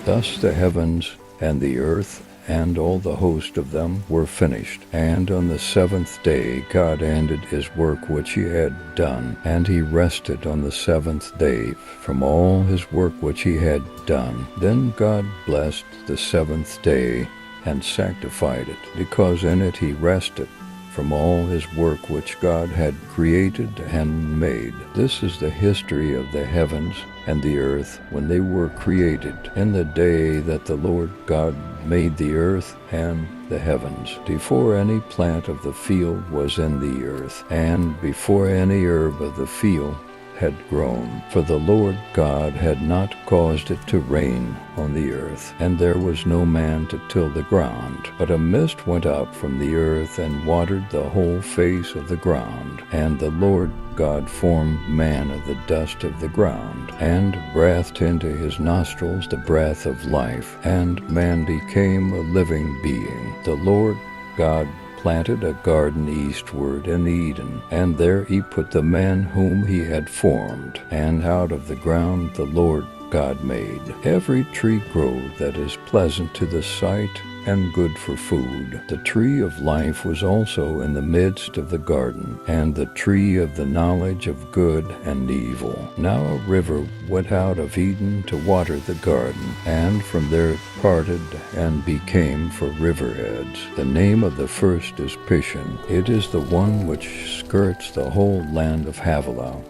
Thus the heavens and the earth and all the host of them were finished. And on the seventh day God ended his work which he had done, and he rested on the seventh day from all his work which he had done. Then God blessed the seventh day and sanctified it, because in it he rested from all his work which God had created and made. This is the history of the heavens and the earth when they were created, in the day that the Lord God made the earth and the heavens, before any plant of the field was in the earth, and before any herb of the field had grown. For the Lord God had not caused it to rain on the earth, and there was no man to till the ground. But a mist went up from the earth and watered the whole face of the ground. And the Lord God formed man of the dust of the ground, and breathed into his nostrils the breath of life, and man became a living being. The Lord God planted a garden eastward in Eden, and there he put the man whom he had formed. And out of the ground the Lord God made every tree grow that is pleasant to the sight and good for food. The tree of life was also in the midst of the garden, and the tree of the knowledge of good and evil. Now a river went out of Eden to water the garden, and from there it parted and became for riverheads. The name of the first is Pishon. It is the one which skirts the whole land of Havilah,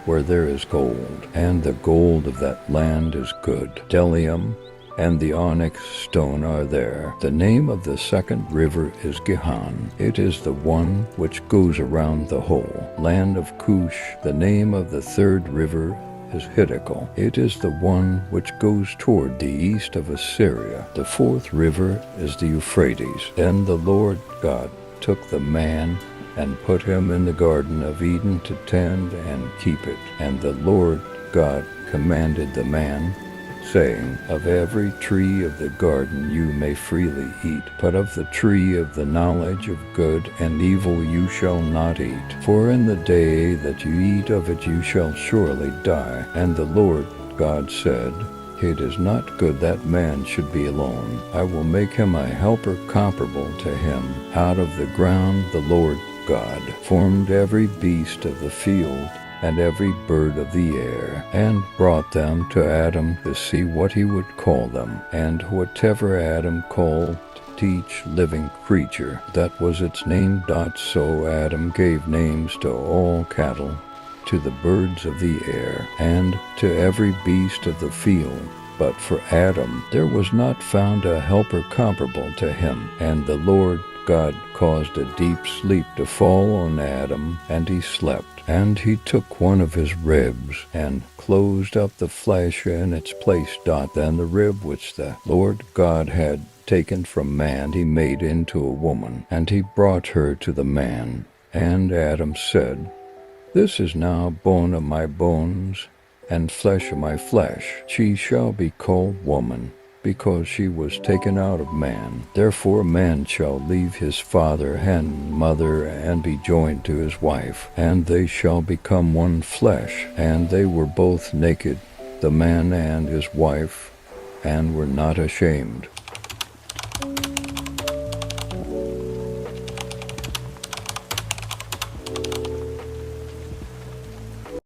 where there is gold, and the gold of that land is good. Bdellium and the onyx stone are there. The name of the second river is Gihon. It is the one which goes around the whole land of Cush. The name of the third river is Hiddekel. It is the one which goes toward the east of Assyria. The fourth river is the Euphrates. Then the Lord God took the man and put him in the garden of Eden to tend and keep it. And the Lord God commanded the man, saying, Of every tree of the garden you may freely eat, but of the tree of the knowledge of good and evil you shall not eat. For in the day that you eat of it you shall surely die. And the Lord God said, It is not good that man should be alone. I will make him a helper comparable to him. Out of the ground the Lord God formed every beast of the field and every bird of the air, and brought them to Adam to see what he would call them. And whatever Adam called each living creature, that was its name. So Adam gave names to all cattle, to the birds of the air, and to every beast of the field. But for Adam there was not found a helper comparable to him. And the Lord God caused a deep sleep to fall on Adam, and he slept. And he took one of his ribs, and closed up the flesh in its place. Then the rib which the Lord God had taken from man he made into a woman, and he brought her to the man. And Adam said, This is now bone of my bones, and flesh of my flesh. She shall be called woman, because she was taken out of man. Therefore man shall leave his father and mother, and be joined to his wife, and they shall become one flesh. And they were both naked, the man and his wife, and were not ashamed.